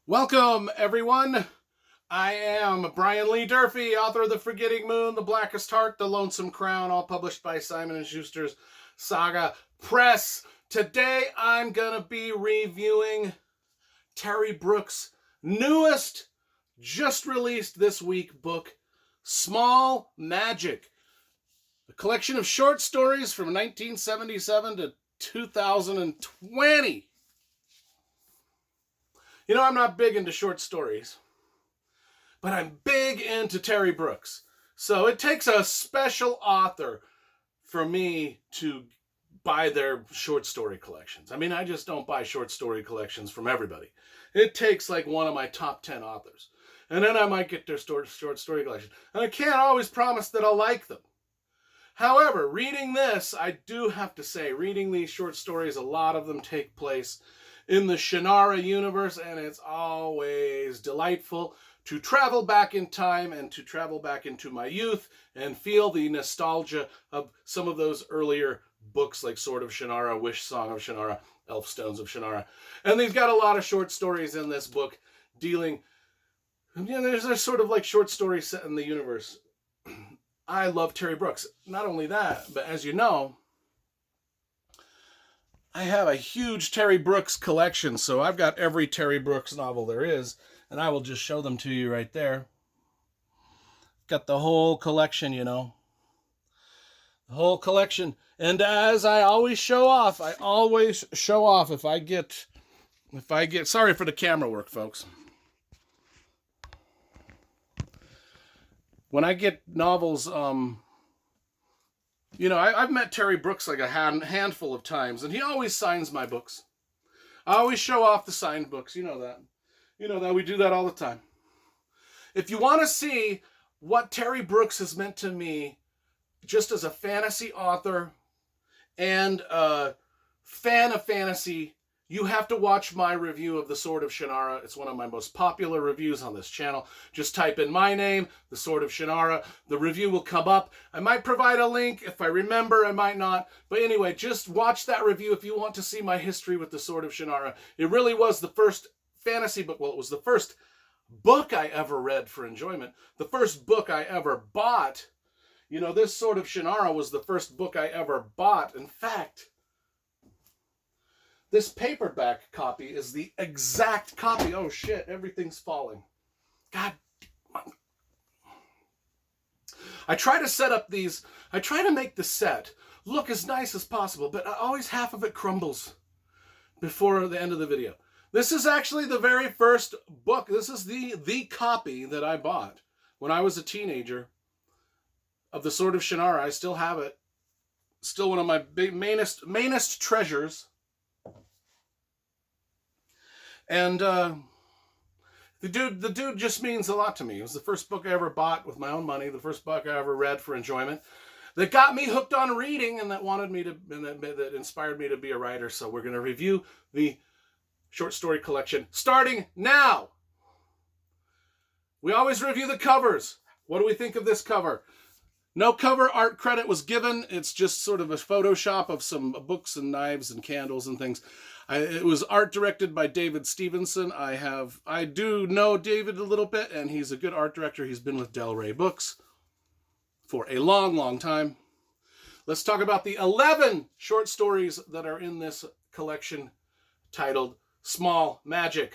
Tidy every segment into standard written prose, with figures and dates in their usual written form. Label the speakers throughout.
Speaker 1: Welcome, everyone. I am Brian Lee Durfee, author of The Forgetting Moon, The Blackest Heart, The Lonesome Crown, all published by Simon & Schuster's Saga Press. Today, I'm going to be reviewing Terry Brooks' newest, just released this week book, Small Magic, a collection of short stories from 1977 to 2020. You know, I'm not big into short stories, but I'm big into Terry Brooks. So it takes a special author for me to buy their short story collections. I mean, I just don't buy short story collections from everybody. It takes like one of my top 10 authors. And then I might get their short story collection. And I can't always promise that I'll like them. However, reading this, I do have to say, reading these short stories, a lot of them take place in the Shannara universe, and it's always delightful to travel back in time and to travel back into my youth and feel the nostalgia of some of those earlier books like Sword of Shannara, Wish Song of Shannara, Elf Stones of Shannara. And they've got a lot of short stories in this book dealing, there's sort of like short stories set in the universe. I love Terry Brooks. Not only that, but as you know, I have a huge Terry Brooks collection, so I've got every Terry Brooks novel there is, and I will just show them to you right there. Got the whole collection, you know. The whole collection. And as I always show off, if I get, sorry for the camera work, folks. When I get novels, I've met Terry Brooks like a handful of times, and he always signs my books. I always show off the signed books. You know that. You know that. We do that all the time. If you want to see what Terry Brooks has meant to me, just as a fantasy author and a fan of fantasy, you have to watch my review of The Sword of Shannara. It's one of my most popular reviews on this channel. Just type in my name, The Sword of Shannara. The review will come up. I might provide a link. If I remember, I might not. But anyway, just watch that review if you want to see my history with The Sword of Shannara. It really was the first fantasy book. Well, it was the first book I ever read for enjoyment. The first book I ever bought. You know, this Sword of Shannara was the first book I ever bought. In fact, this paperback copy is the exact copy. Oh shit, everything's falling. God. I try to set up these, I try to make the set look as nice as possible, but always half of it crumbles before the end of the video. This is actually the very first book. This is the copy that I bought when I was a teenager of The Sword of Shannara. I still have it. Still one of my mainest treasures. And the dude just means a lot to me. It was the first book I ever bought with my own money, the first book I ever read for enjoyment, that got me hooked on reading and that that inspired me to be a writer. So we're going to review the short story collection starting now. We always review the covers. What do we think of this cover? No cover art credit was given. It's just sort of a Photoshop of some books and knives and candles and things. It was art directed by David Stevenson. I do know David a little bit, and he's a good art director. He's been with Del Rey Books for a long, long time. Let's talk about the 11 short stories that are in this collection titled Small Magic.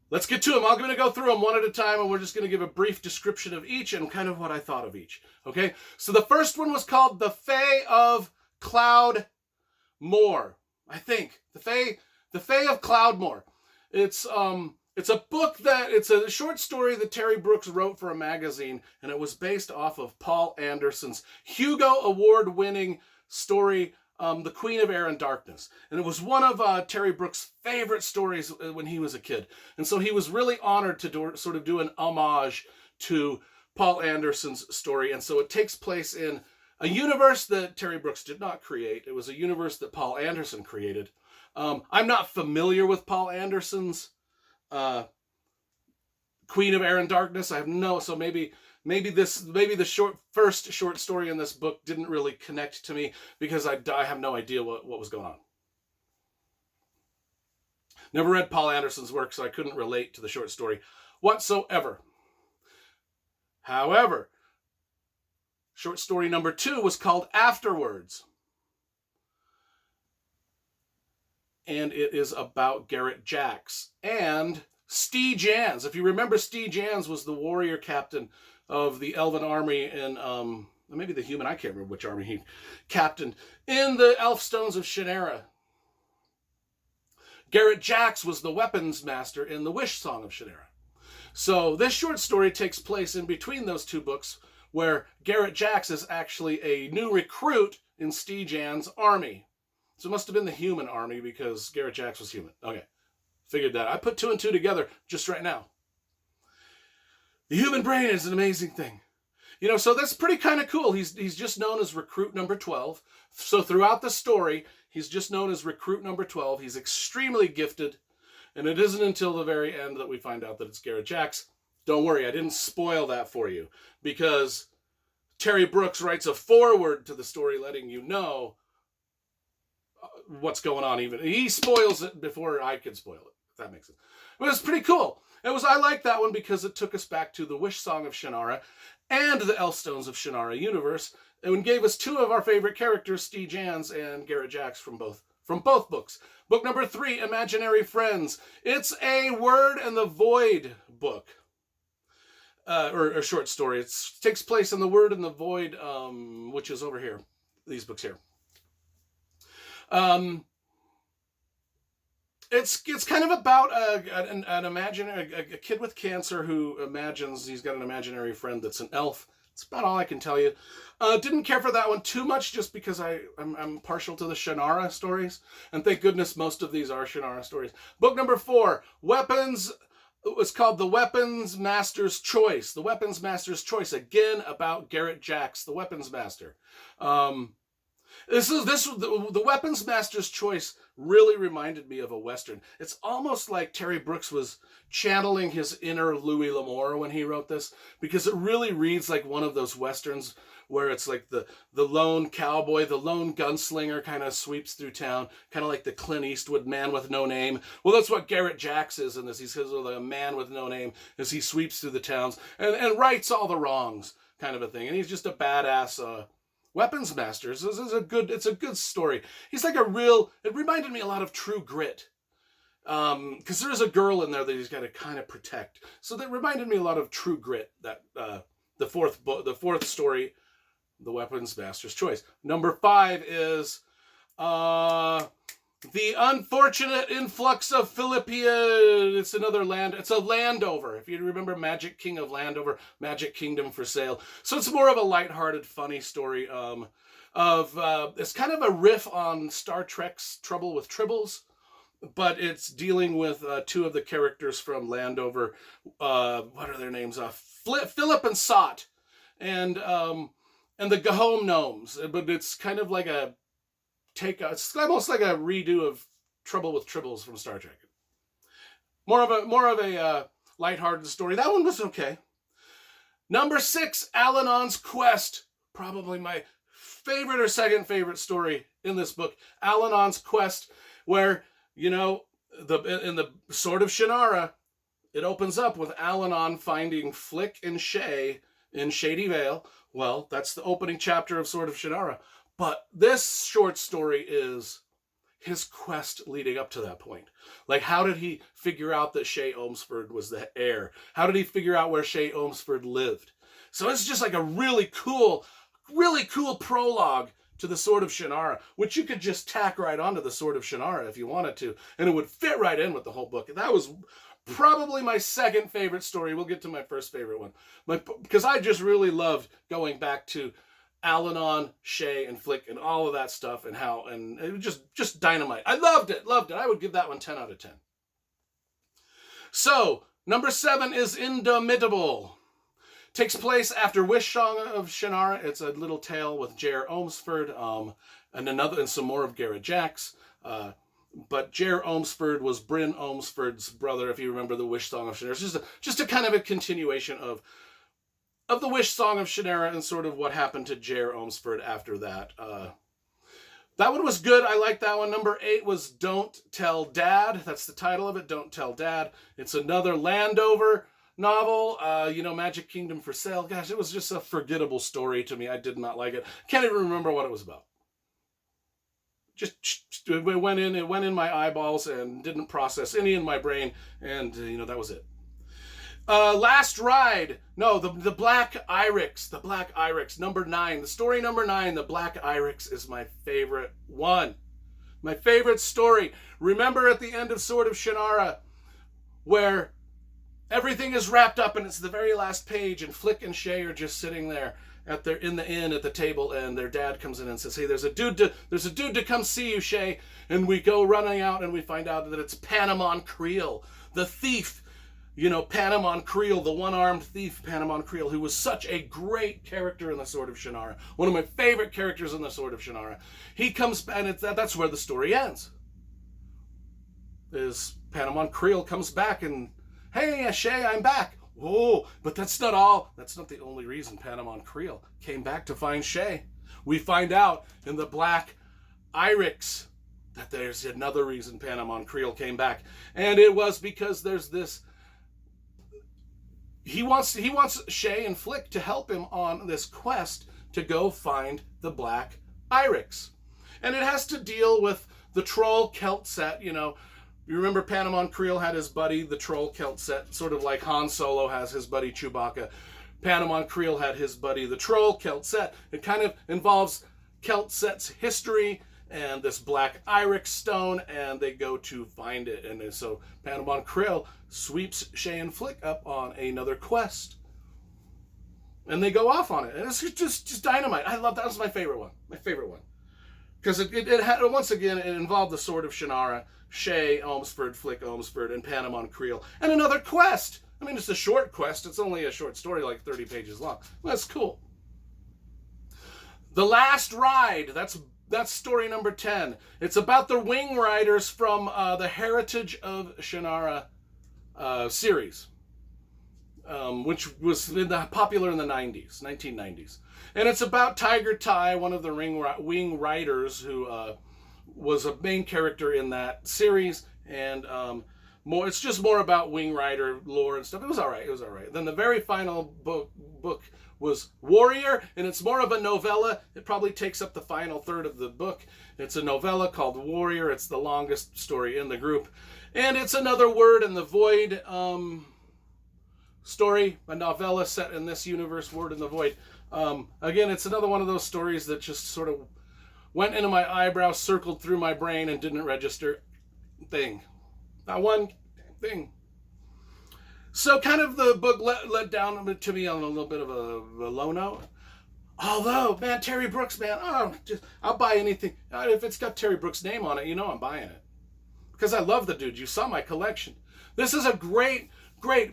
Speaker 1: Let's get to them. I'm going to go through them one at a time, and we're just going to give a brief description of each and kind of what I thought of each. Okay? So the first one was called The Fey of Cloud Moore. I think. The Fey of Cloud Moore. It's a book it's a short story that Terry Brooks wrote for a magazine, and it was based off of Paul Anderson's Hugo Award-winning story, The Queen of Air and Darkness. And it was one of Terry Brooks' favorite stories when he was a kid. And so he was really honored to do an homage to Paul Anderson's story. And so it takes place in a universe that Terry Brooks did not create. It was a universe that Paul Anderson created. I'm not familiar with Paul Anderson's Queen of Air and Darkness. I have so maybe the first short story in this book didn't really connect to me because I have no idea what was going on. Never read Paul Anderson's work, so I couldn't relate to the short story whatsoever. However, short story number 2 was called Afterwards. And it is about Garrett Jacks and Stee Jans. If you remember, Stee Jans was the warrior captain of the Elven army in, maybe the human, I can't remember which army he captained, in the Elfstones of Shannara. Garrett Jacks was the weapons master in the Wish Song of Shannara. So this short story takes place in between those two books, where Garrett Jacks is actually a new recruit in Stee Jan's army. So it must have been the human army, because Garrett Jacks was human. Okay, figured that. I put 2 and 2 together just right now. The human brain is an amazing thing. You know, so that's pretty kind of cool. He's just known as recruit number 12. So throughout the story, he's just known as recruit number 12. He's extremely gifted. And it isn't until the very end that we find out that it's Garrett Jacks. Don't worry, I didn't spoil that for you, because Terry Brooks writes a foreword to the story letting you know what's going on. Even he spoils it before I can spoil it, if that makes sense. But it's pretty cool. I like that one because it took us back to the Wish Song of Shannara and the Elfstones of Shannara universe, and gave us 2 of our favorite characters, Stee Jans and Garrett Jacks, from both books. Book number 3, Imaginary Friends. It's a Word and the Void book. Or short story. It takes place in the Word and the Void, which is over here. These books here. It's kind of about a kid with cancer who imagines he's got an imaginary friend that's an elf. It's about all I can tell you. Didn't care for that one too much, just because I'm partial to the Shannara stories, and thank goodness most of these are Shannara stories. Book number 4, Weapons. It was called The Weapons Master's Choice. The Weapons Master's Choice, again about Garrett Jacks, the Weapons Master. The Weapons Master's Choice really reminded me of a Western. It's almost like Terry Brooks was channeling his inner Louis L'Amour when he wrote this, because it really reads like one of those Westerns where it's like the lone cowboy, the lone gunslinger kind of sweeps through town, kind of like the Clint Eastwood Man with No Name. Well, that's what Garrett Jacks is in this. He's like a man with no name as he sweeps through the towns and rights all the wrongs, kind of a thing. And he's just a badass weapons master. It's a good story. He's like it reminded me a lot of True Grit. Because there's a girl in there that he's got to kind of protect. So that reminded me a lot of True Grit, that the fourth story, The Weapons Master's Choice. Number 5 is The Unfortunate Influx of Philippia. It's another land. It's a Landover. If you remember Magic King of Landover, Magic Kingdom for Sale. So it's more of a lighthearted, funny story it's kind of a riff on Star Trek's Trouble with Tribbles, but it's dealing with 2 of the characters from Landover. What are their names? Philip and Sot, and the Gahome Gnomes. But it's kind of like it's almost like a redo of Trouble with Tribbles from Star Trek. More of a lighthearted story. That one was okay. Number 6, Al-Anon's Quest. Probably my favorite or second favorite story in this book. Al-Anon's Quest, where, in the Sword of Shannara, it opens up with Al-Anon finding Flick and Shay in Shady Vale. Well, that's the opening chapter of Sword of Shannara. But this short story is his quest leading up to that point. Like, how did he figure out that Shay Ohmsford was the heir? How did he figure out where Shay Ohmsford lived? So it's just like a really cool prologue to the Sword of Shannara, which you could just tack right onto the Sword of Shannara if you wanted to, and it would fit right in with the whole book. That was probably my second favorite story. We'll get to my first favorite one. Because I just really loved going back to Al-Anon, Shay, and Flick, and all of that stuff, and it was just dynamite. I loved it. I would give that one 10 out of 10. So, number 7 is Indomitable. Takes place after Wish Song of Shannara. It's a little tale with Jer Ohmsford, and some more of Garrett Jacks. But Jer Ohmsford was Bryn Ohmsford's brother, if you remember the Wish Song of Shannara. It's just a kind of a continuation of the Wish Song of Shannara and sort of what happened to Jer Ohmsford after that. That one was good. I like that one. Number 8 was Don't Tell Dad. That's the title of it, Don't Tell Dad. It's another Landover novel, Magic Kingdom for Sale. Gosh, it was just a forgettable story to me. I did not like it. Can't even remember what it was about. Just it went in my eyeballs and didn't process any in my brain, and that was it. Last Ride. No, the Black Iris. The Black Iris, number 9. The story number 9, The Black Iris, is my favorite one. My favorite story. Remember at the end of Sword of Shannara, where everything is wrapped up and it's the very last page, and Flick and Shay are just sitting there in the inn at the table, and their dad comes in and says, "Hey, there's a dude to come see you, Shay." And we go running out and we find out that it's Panamon Creel, the thief. Panamon Creel, the one-armed thief, Panamon Creel, who was such a great character in the Sword of Shannara. One of my favorite characters in the Sword of Shannara. He comes, and that's where the story ends. Is Panamon Creel comes back and, "Hey, Shay, I'm back." Oh, but that's not all. That's not the only reason Panamon Creel came back to find Shay. We find out in the Black Iris that there's another reason Panamon Creel came back. And it was because there's this... He wants Shay and Flick to help him on this quest to go find the Black Iris. And it has to deal with the troll Celt set, You remember Panamon Creel had his buddy, the troll Celt set, sort of like Han Solo has his buddy Chewbacca. Panamon Creel had his buddy, the troll Celt set. It kind of involves Celt set's history and this Black Iris stone, and they go to find it. And so Panamon Creel sweeps Shay and Flick up on another quest. And they go off on it. And it's just dynamite. I love that. That was my favorite one. My favorite one. Because it had, once again, it involved the Sword of Shannara, Shay, Elmsford, Flick, Elmsford, and Panamon Creel. And another quest. I mean, it's a short quest. It's only a short story, like 30 pages long. That's cool. The Last Ride. That's story number 10. It's about the Wing Riders from the Heritage of Shannara series, which was popular in the 1990s. And it's about Tiger Tai, one of the Wing Riders, who was a main character in that series. And it's just more about Wing Rider lore and stuff. It was all right. Then the very final book was Warrior, and it's more of a novella. It probably takes up the final third of the book. It's a novella called Warrior. It's the longest story in the group. And it's another Word in the Void story, a novella set in this universe, Word in the Void. Again, it's another one of those stories that just sort of went into my eyebrow, circled through my brain, and didn't register thing. Not one thing. So kind of the book let down to me on a little bit of a low note. Although, man, Terry Brooks, man, I'll buy anything. If it's got Terry Brooks' name on it, I'm buying it. Because I love the dude. You saw my collection. This is a great,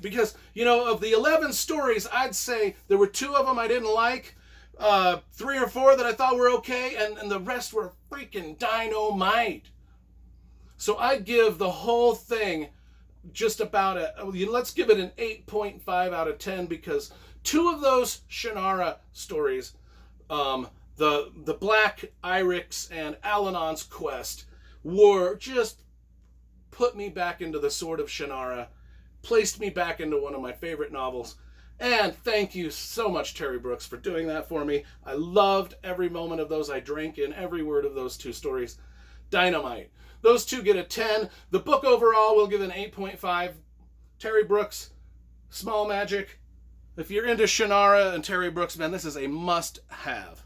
Speaker 1: because, of the 11 stories, I'd say there were 2 of them I didn't like, 3 or 4 that I thought were okay, and the rest were freaking dynamite. So I'd give the whole thing just about let's give it an 8.5 out of 10, because 2 of those Shannara stories, the Black Iris and Al-Anon's quest, were just put me back into the Sword of Shannara, placed me back into one of my favorite novels. And thank you so much, Terry Brooks, for doing that for me. I loved every moment of those. I drank in every word of those 2 stories. Dynamite. Those 2 get a 10. The book overall will give an 8.5. Terry Brooks, Small Magic. If you're into Shannara and Terry Brooks, man, this is a must-have.